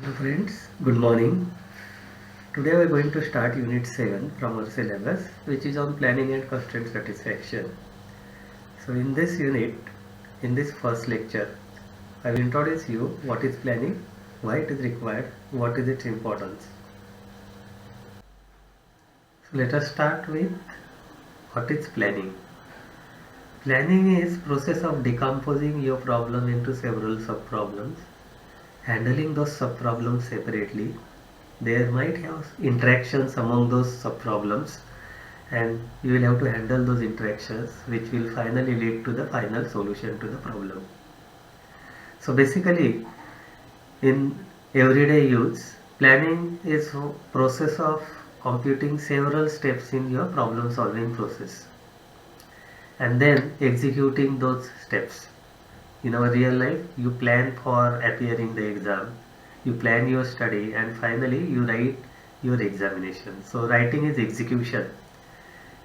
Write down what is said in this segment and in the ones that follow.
Hello friends, good morning. Today we are going to start Unit 7 from our syllabus, which is on planning and constraint satisfaction. So in this unit, in this first lecture, I will introduce you what is planning, why it is required, what is its importance. So let us start with what is planning. Planning is process of decomposing your problem into several sub-problems, handling those sub-problems separately. There might have interactions among those sub-problems and you will have to handle those interactions which will finally lead to the final solution to the problem. So basically in everyday use, planning is a process of computing several steps in your problem solving process and then executing those steps. In our real life, you plan for appearing the exam, you plan your study, and finally you write your examination. So writing is execution,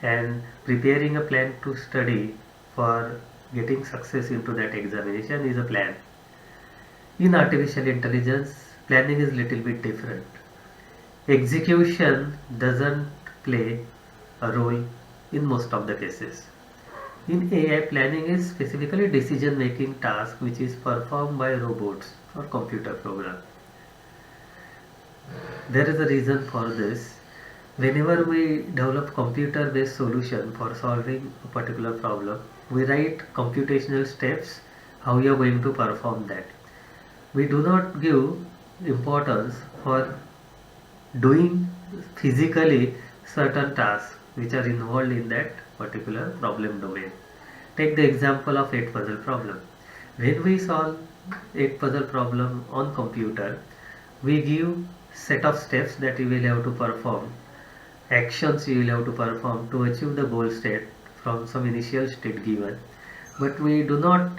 and preparing a plan to study for getting success into that examination is a plan. In artificial intelligence, planning is little bit different. Execution doesn't play a role in most of the cases. In AI, planning is specifically decision making task which is performed by robots or computer program. There is a reason for this. Whenever we develop computer based solution for solving a particular problem, we write computational steps how you are going to perform that. We do not give importance for doing physically certain tasks which are involved in that particular problem domain. Take the example of 8 puzzle problem. When we solve 8 puzzle problem on computer, we give set of steps that you will have to perform, actions you will have to perform to achieve the goal state from some initial state given. But we do not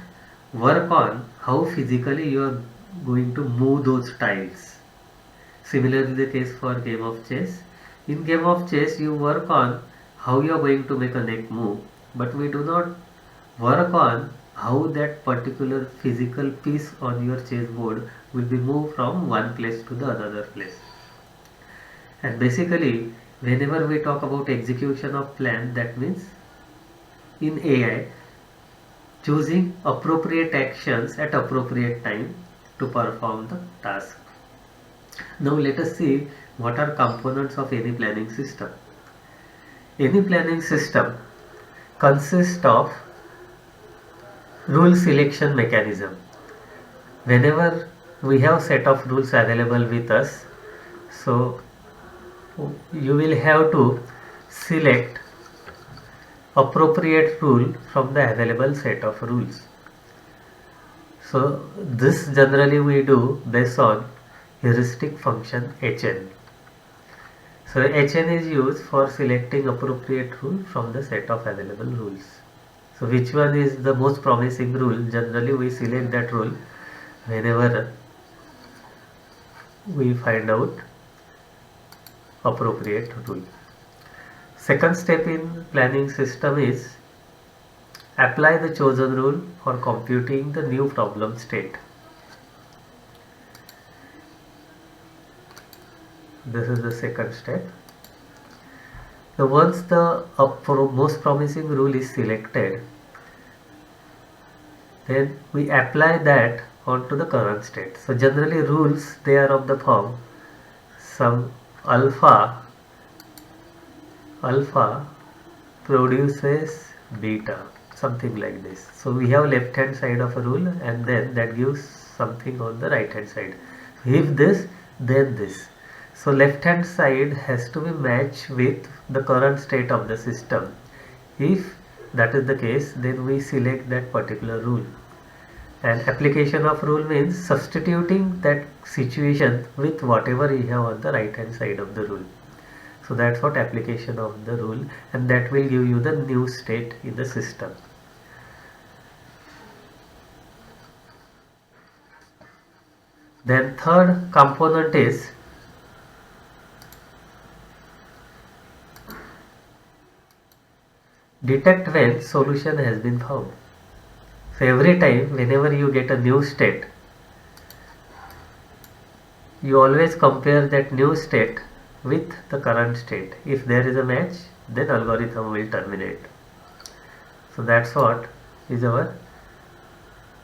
work on how physically you are going to move those tiles. Similarly the case for game of chess. In game of chess you work on how you are going to make a neck move, but we do not work on how that particular physical piece on your chessboard will be moved from one place to the another place. And basically whenever we talk about execution of plan, that means in AI choosing appropriate actions at appropriate time to perform the task. Now let us see what are components of any planning system. Any planning system consists of rule selection mechanism. Whenever we have set of rules available with us, so you will have to select appropriate rule from the available set of rules. So this generally we do based on heuristic function Hn. So Hn is used for selecting appropriate rule from the set of available rules. So which one is the most promising rule? Generally we select that rule whenever we find out appropriate rule. Second step in planning system is apply the chosen rule for computing the new problem state. This is the second step. Now once the most promising rule is selected, then we apply that onto the current state. So generally rules, they are of the form some alpha produces beta, something like this. So we have left hand side of a rule and then that gives something on the right hand side. If this, then this. So left hand side has to be matched with the current state of the system. If that is the case, then we select that particular rule. And application of rule means substituting that situation with whatever you have on the right hand side of the rule. So that's what application of the rule, and that will give you the new state in the system. Then third component is detect when solution has been found. So every time whenever you get a new state, you always compare that new state with the current state. If there is a match, then algorithm will terminate. So that's what is our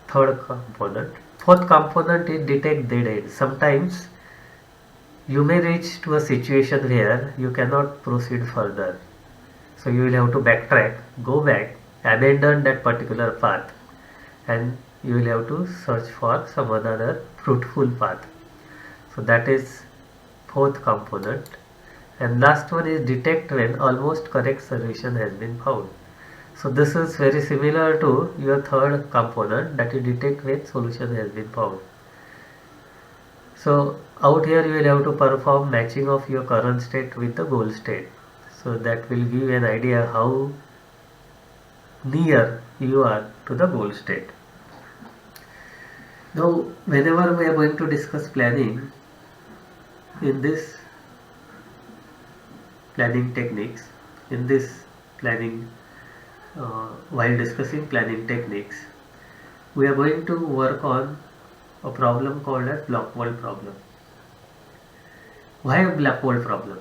third component. Fourth component is detect dead end. Sometimes you may reach to a situation where you cannot proceed further. So you will have to backtrack, go back, abandon that particular path, and you will have to search for some other fruitful path. So that is fourth component. And last one is detect when almost correct solution has been found. So this is very similar to your third component, that is detect when solution has been found. So out here you will have to perform matching of your current state with the goal state. So that will give an idea how near you are to the goal state. Now whenever we are going to discuss planning, in this planning techniques, in this planning while discussing planning techniques, we are going to work on a problem called as block wall problem. Why a block wall problem?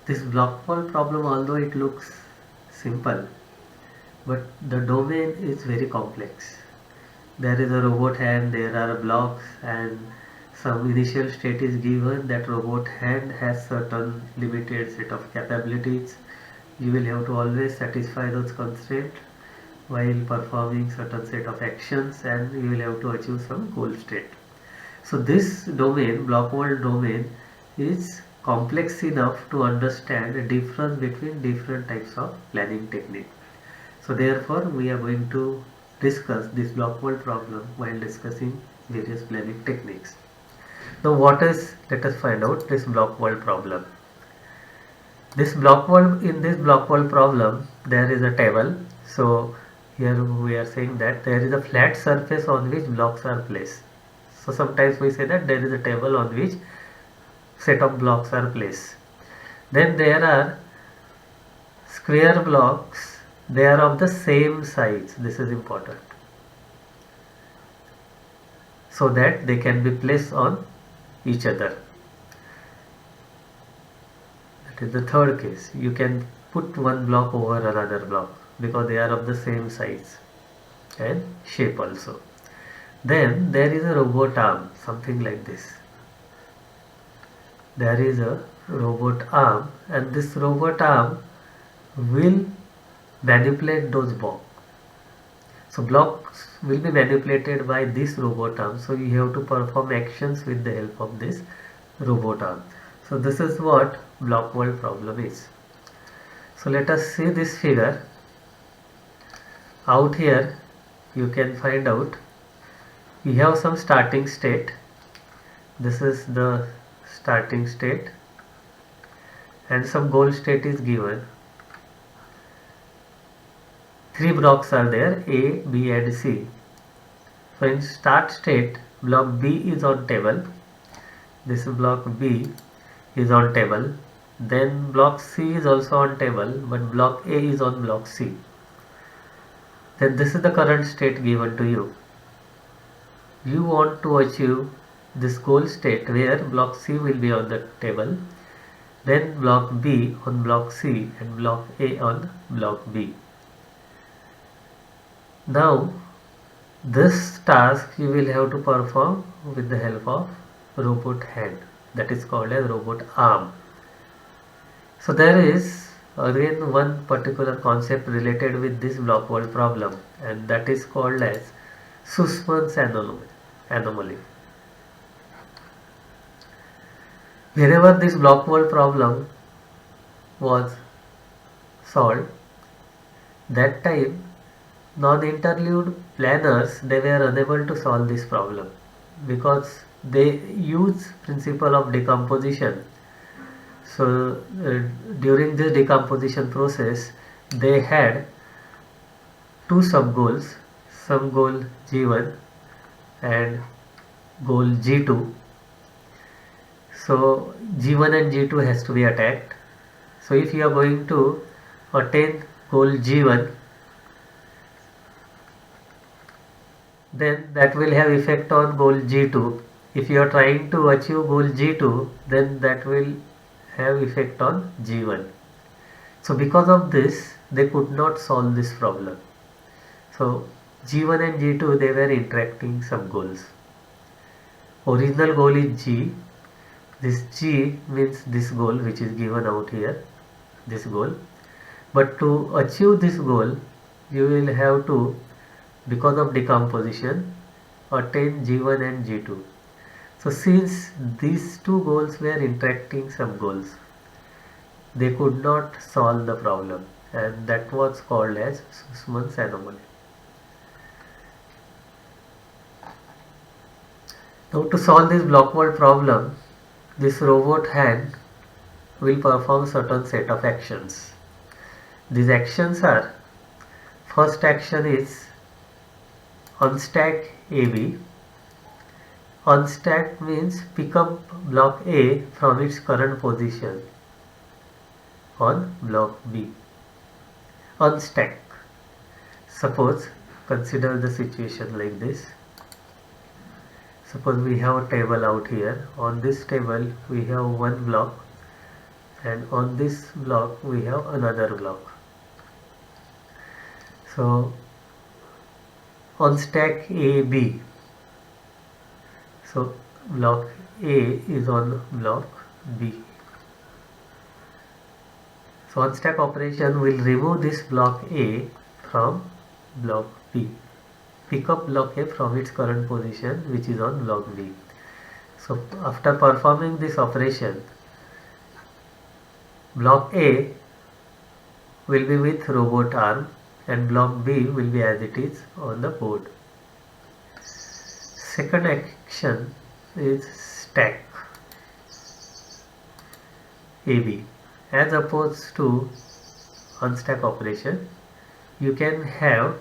This block wall problem, although it looks simple, but the domain is very complex. There is a robot hand, there are blocks, and some initial state is given. That robot hand has certain limited set of capabilities. You will have to always satisfy those constraints while performing certain set of actions, and you will have to achieve some goal state. So this domain, block wall domain, is complex enough to understand the difference between different types of planning technique. So therefore we are going to discuss this block wall problem while discussing various planning techniques. Now what is, let us find out this block wall problem. This block wall, in this block wall problem there is a table. So here we are saying that there is a flat surface on which blocks are placed. So sometimes we say that there is a table on which set of blocks are placed. Then there are square blocks, they are of the same size. This is important, so that they can be placed on each other. That is the third case. You can put one block over another block because they are of the same size and shape also. Then there is a robot arm, something like this. There is a robot arm, and this robot arm will manipulate those blocks. So blocks will be manipulated by this robot arm. So you have to perform actions with the help of this robot arm. So this is what block wall problem is. So let us see this figure. Out here you can find out we have some starting state. This is the starting state, and some goal state is given. Three blocks are there, A, B and C. So in start state, block B is on table. This block B is on table. Then block C is also on table, but block A is on block C. Then this is the current state given to you. You want to achieve this goal state where block C will be on the table, then block B on block C and block A on block B. Now this task you will have to perform with the help of robot hand, that is called as robot arm. So there is again one particular concept related with this block wall problem, and that is called as Sussman's anomaly. Wherever this block wall problem was solved, that time non-interlude planners, they were unable to solve this problem because they use principle of decomposition. So during this decomposition process they had two sub goals, sub goal G1 and goal G2. So G1 and G2 has to be attacked. So if you are going to attain goal G1, then that will have effect on goal G2, If you are trying to achieve goal G2, then that will have effect on G1. So because of this, they could not solve this problem. So G1 and G2, they were interacting some goals. Original goal is G. This G means this goal which is given out here, this goal. But to achieve this goal, you will have to, because of decomposition, attain G1 and G2. So since these two goals were interacting some goals, they could not solve the problem, and that was called as Sussman's anomaly. Now to solve this block world problem, this robot hand will perform certain set of actions. These actions are, first action is unstack AB. Unstack means pick up block A from its current position on block B. Unstack. Suppose, consider the situation like this. Suppose we have a table out here. On this table we have one block, and on this block we have another block. So on stack AB, so block A is on block B. So on stack operation will remove this block A from block B. Pick up block A from its current position which is on block B. So after performing this operation, block A will be with robot arm and block B will be as it is on the board. Second action is stack AB. As opposed to unstack operation, you can have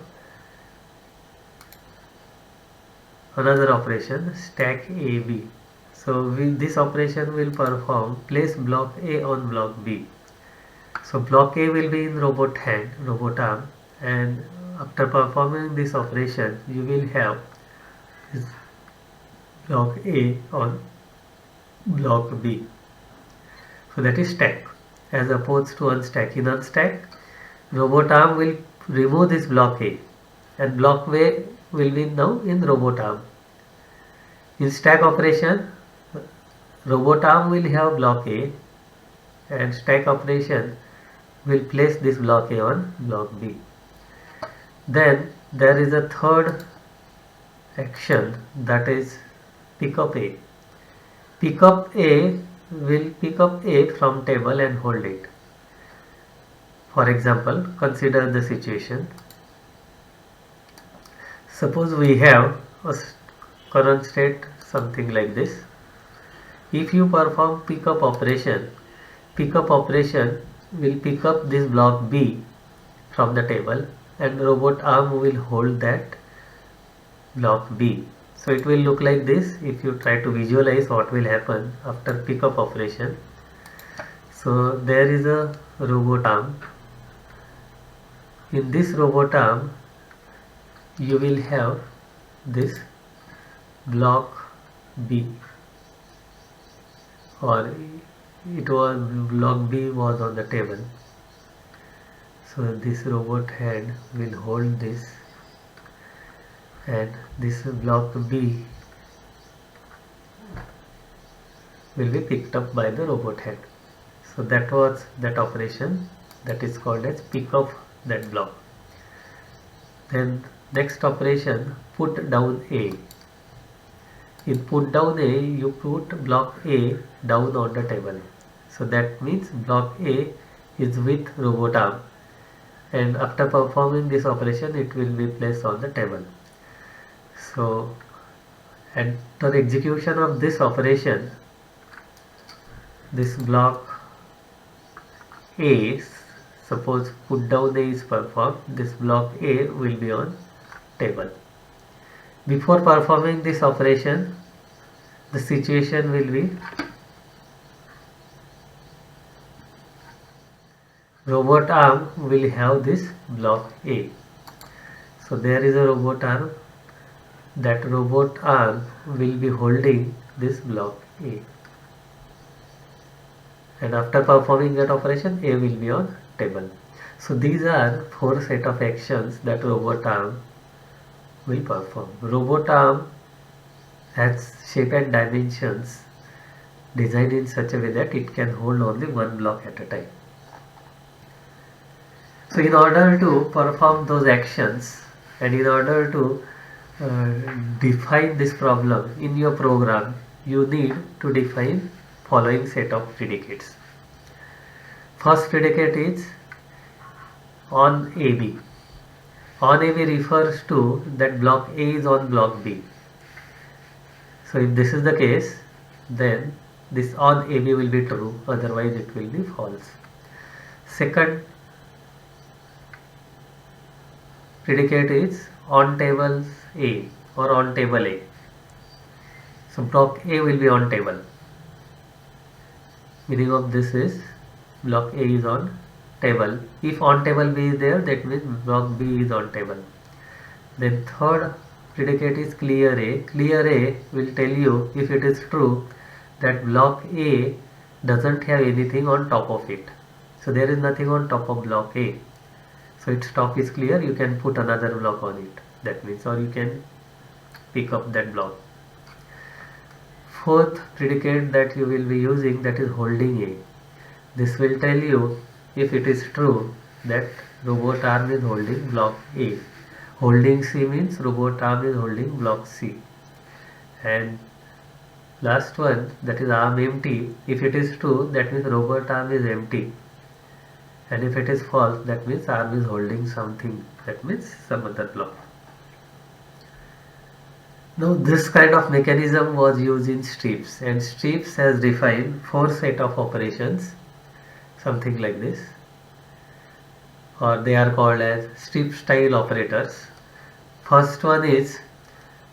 another operation, stack AB. So this operation will perform place block A on block B. So block A will be in robot hand, robot arm, and after performing this operation you will have this block A on block B. So that is stack as opposed to unstack. In unstack, robot arm will remove this block A and block A will be now in robot arm. In stack operation, robot arm will have block A and stack operation will place this block A on block B. Then there is a third action, that is pick up A. Pick up A will pick up A from table and hold it. For example, consider the situation. Suppose we have a current state something like this. If you perform pickup operation will pick up this block B from the table and robot arm will hold that block B. So it will look like this if you try to visualize what will happen after pickup operation. So there is a robot arm. In this robot arm you will have this block B, or it was block B was on the table. So this robot hand will hold this and this block B will be picked up by the robot hand. So that was that operation, that is called as pick up that block. Then next operation, put down A. In put down A, you put block A down on the table. So that means block A is with robot arm, and after performing this operation it will be placed on the table. So after execution of this operation, this block A, suppose put down A is performed, this block A will be on table. Before performing this operation, the situation will be robot arm will have this block A. So there is a robot arm. that robot arm will be holding this block A, and after performing that operation A will be on table. So these are four set of actions that robot arm will perform. Robot arm has shape and dimensions designed in such a way that it can hold only one block at a time. So in order to perform those actions and in order to define this problem in your program, you need to define following set of predicates. First predicate is on AB. On AB refers to that block A is on block B. So if this is the case, then this on AB will be true, otherwise it will be false. Second predicate is on table A or on table A. So block A will be on table. Meaning of this is block A is on table. If on table B is there, that means block B is on table. Then third predicate is clear A. Clear A will tell you if it is true that block A doesn't have anything on top of it. So there is nothing on top of block A. So its top is clear, you can put another block on it. That means, or you can pick up that block. Fourth predicate that you will be using, that is holding A. This will tell you if it is true that robot arm is holding block A. Holding C means robot arm is holding block C. And last one, that is arm empty. If it is true, that means robot arm is empty. And if it is false, that means arm is holding something, that means some other block. Now this kind of mechanism was used in strips, and strips has defined four set of operations, something like this, or they are called as strip style operators. First one is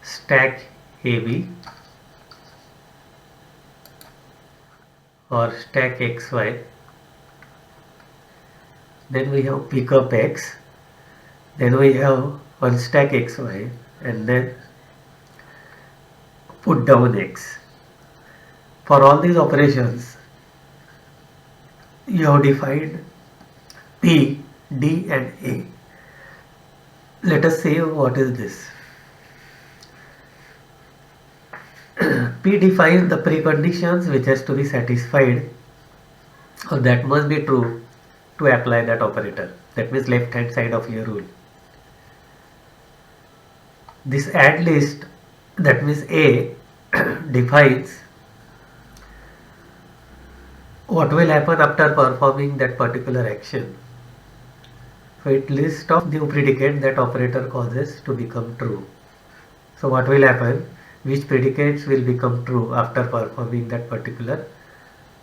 stack AB or stack XY. Then we have pick up X, then we have one stack XY, and then put down X. For all these operations, you have defined P, D and A. Let us see what is this. P defines the preconditions which has to be satisfied, or that must be true to apply that operator. That means left hand side of your rule. This add list, that means A, defines what will happen after performing that particular action. So it lists of new predicate that operator causes to become true. So what will happen? Which predicates will become true after performing that particular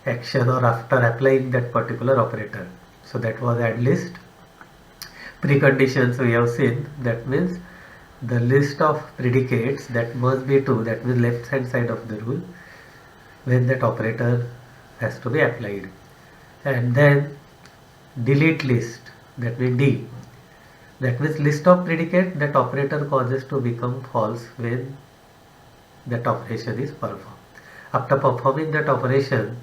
action or after applying that particular operator. So that was add list. Preconditions we have seen, that means the list of predicates that must be true, that means left hand side of the rule, when that operator has to be applied. And then delete list, that means D, that means list of predicate that operator causes to become false when that operation is performed. After performing that operation,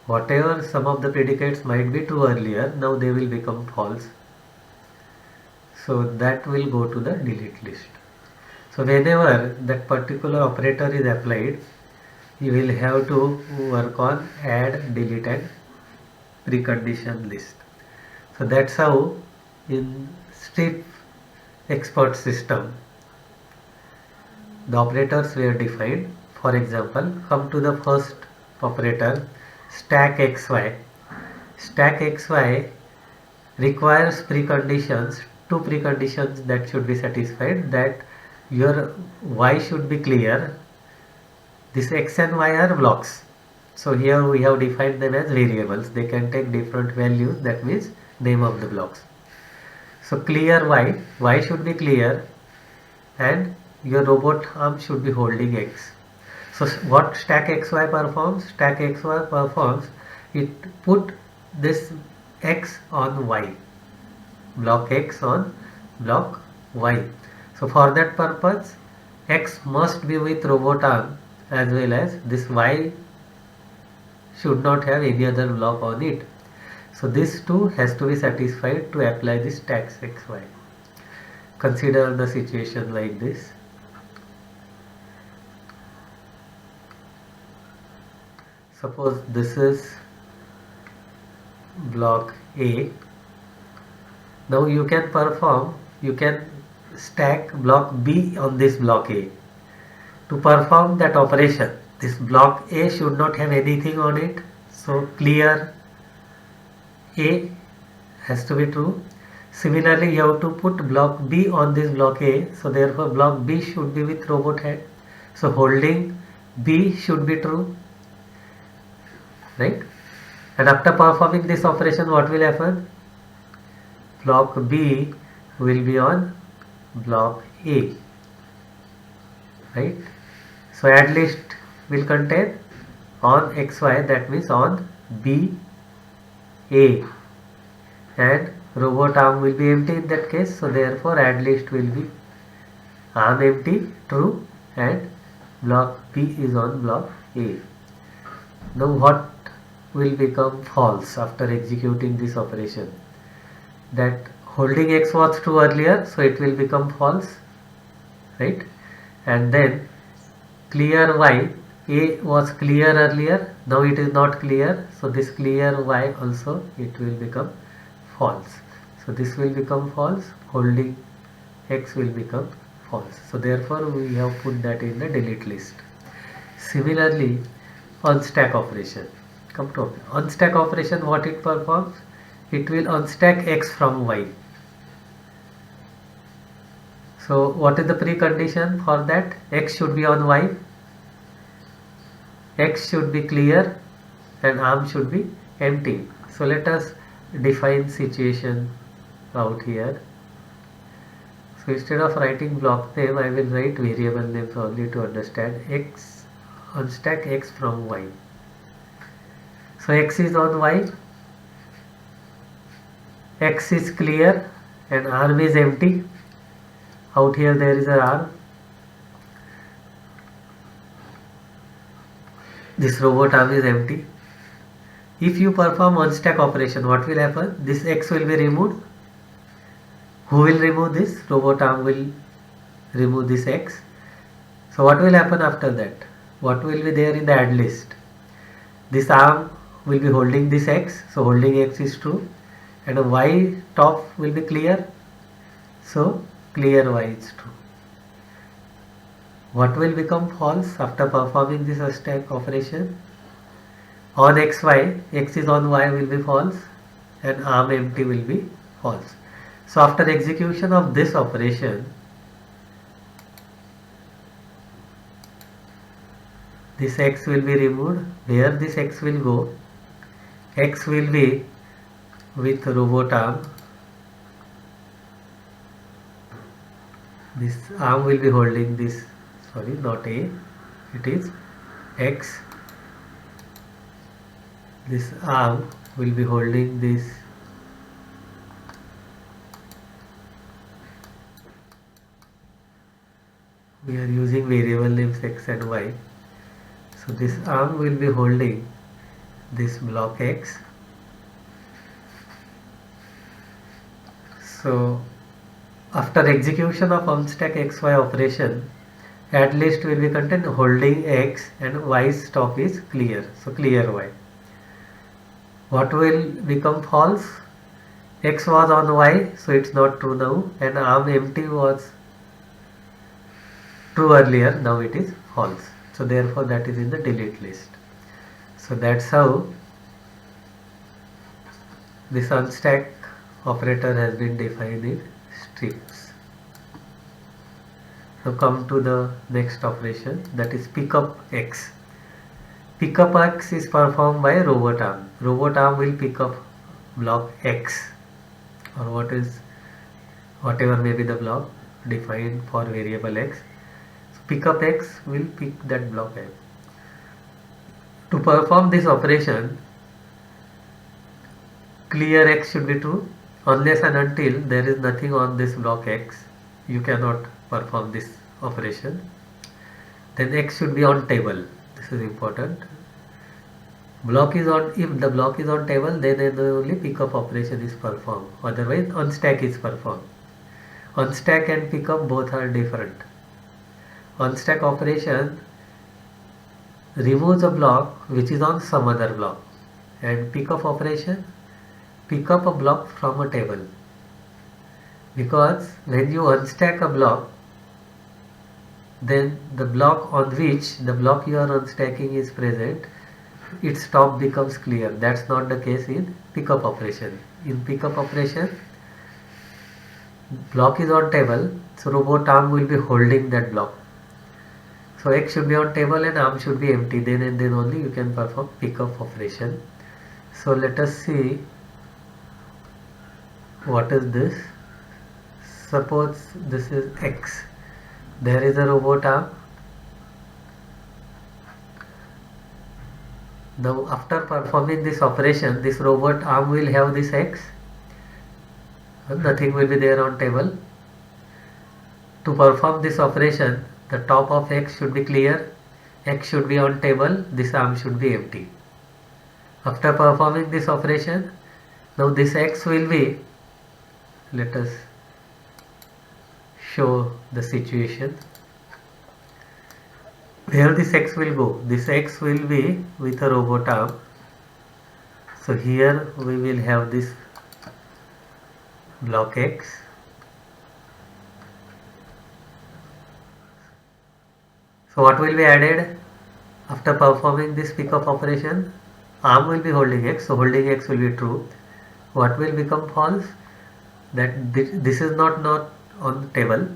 whatever some of the predicates might be true earlier, now they will become false. So that will go to the delete list. So whenever that particular operator is applied, you will have to work on add, delete and precondition list. So that's how in strip expert system the operators were defined. For example, come to the first operator, stack XY. Stack XY requires preconditions, two preconditions that should be satisfied, that your Y should be clear. This X and Y are blocks. So here we have defined them as variables. They can take different values, that means name of the blocks. So clear Y, Y should be clear, and your robot arm should be holding X. So what stack XY performs? Stack XY performs, it put this X on Y, block X on block Y. So for that purpose, X must be with robot arm, as well as this Y should not have any other block on it. So this two has to be satisfied to apply this tax XY. Consider the situation like this. Suppose this is block A. Now you can stack block B on this block A. To perform that operation, this block A should not have anything on it. So clear A has to be true. Similarly, you have to put block B on this block A. So therefore block B should be with robot head. So holding B should be true. Right? And after performing this operation, what will happen? Block B will be on block A. Right? So add list will contain on XY, that means on B A, and robot arm will be empty in that case. So therefore add list will be arm empty, true, and block B is on block A. Now what will become false after executing this operation? That holding X was true earlier, so it will become false, right? And then clear Y, A was clear earlier, now it is not clear, so this clear Y also it will become false. So this will become false, holding X will become false. So therefore we have put that in the delete list. Similarly, unstack operation. Come to unstack operation, what it performs? It will unstack X from Y. So what is the precondition for that? X should be on Y, X should be clear, and arm should be empty. So let us define situation out here. So instead of writing block name, I will write variable name probably to understand. X, unstack X from Y. So X is on Y, X is clear, and arm is empty. Out here there is an arm. This robot arm is empty. If you perform unstack operation, what will happen? This X will be removed. Who will remove this? Robot arm will remove this X. So what will happen after that? What will be there in the add list? This arm will be holding this X. So holding X is true. And a Y top will be clear. So clear Y is true. What will become false after performing this unstack operation? On XY, X is on Y will be false, and arm empty will be false. So after execution of this operation, this X will be removed. Where this X will go? X will be with robot arm. This arm will be holding this, sorry, not A, it is X. This arm will be holding this we are using variable names X and Y. So this arm will be holding this block X. So after execution of unstack XY operation, add list will be contained holding X and Y's top is clear. So clear Y. What will become false? X was on Y, so it's not true now, and arm empty was true earlier, now it is false. So therefore that is in the delete list. So that's how this unstack operator has been defined in strips. Now come to the next operation, that is pickup X. Pickup X is performed by robot arm. Robot arm will pick up block X, or whatever may be the block defined for variable X. So pickup X will pick that block X. To perform this operation, clear X should be true. Unless and until there is nothing on this block X, you cannot perform this operation. then X should be on table. This is important. Block is on, if the block is on table, then only pickup operation is performed. Otherwise, unstack is performed. Unstack and pickup both are different. Unstack operation removes a block which is on some other block, and pickup operation pick up a block from a table. Because when you unstack a block, then the block on which the block you are unstacking is present, its top becomes clear. That's not the case in pickup operation. In pickup operation, block is on table, so robot arm will be holding that block. So X should be on table and arm should be empty. Then and then only you can perform pickup operation. So let us see what is this. Suppose this is X. There is a robot arm. Now after performing this operation, this robot arm will have this X. Nothing will be there on table. To perform this operation, the top of X should be clear, X should be on table, this arm should be empty. After performing this operation, now this X will be, let us show the situation. Where this X will go? This X will be with a robot arm. So here we will have this block X. So what will be added after performing this pickup operation? Arm will be holding X, so holding X will be true. What will become false? That this is not on the table,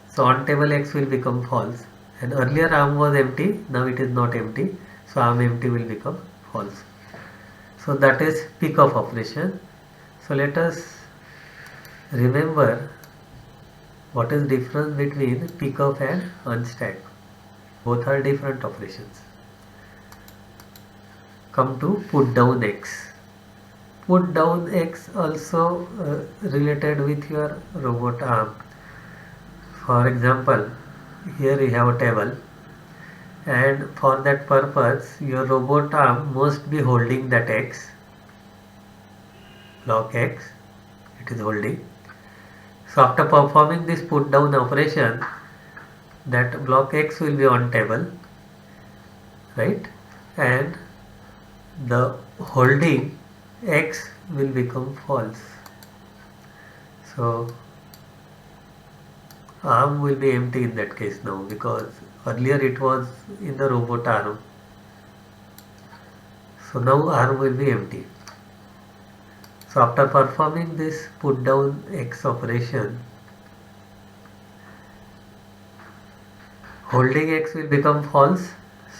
so on table X will become false. And earlier arm was empty, now it is not empty, so arm empty will become false. So that is pickup operation. So let us remember what is difference between pickup and unstack. Both are different operations. Come to put down X. Put down X also related with your robot arm. For example, here you have a table, and for that purpose your robot arm must be holding that X, block X, it is holding. So after performing this put down operation, that block X will be on table, right, and the holding X will become false. So arm will be empty in that case now, because earlier it was in the robot arm. So now arm will be empty. So after performing this put down X operation, holding X will become false.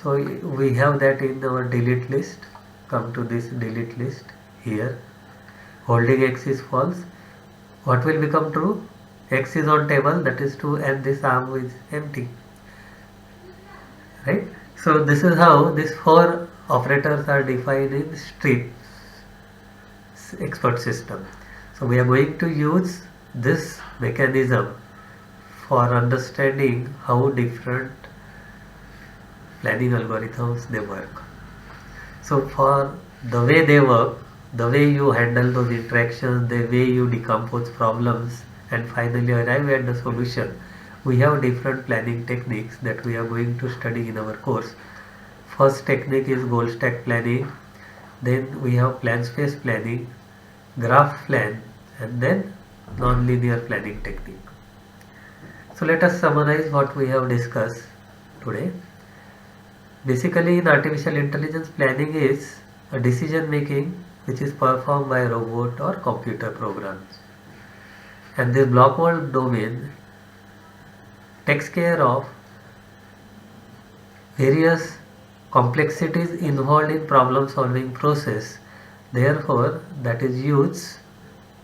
So we have that in our delete list. Come to this delete list here. Holding X is false. What will become true? X is on table, that is true, and this arm is empty. Right? So this is how these four operators are defined in strip expert system. So we are going to use this mechanism for understanding how different planning algorithms they work. So for the way they work, the way you handle those interactions, the way you decompose problems and finally arrive at the solution, we have different planning techniques that we are going to study in our course. First technique is goal stack planning, then we have plan space planning, graph plan, and then non-linear planning technique. So let us summarize what we have discussed today. Basically, in artificial intelligence, planning is a decision making which is performed by a robot or computer programs. And this block world domain takes care of various complexities involved in problem solving process. Therefore, that is used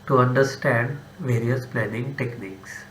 to understand various planning techniques.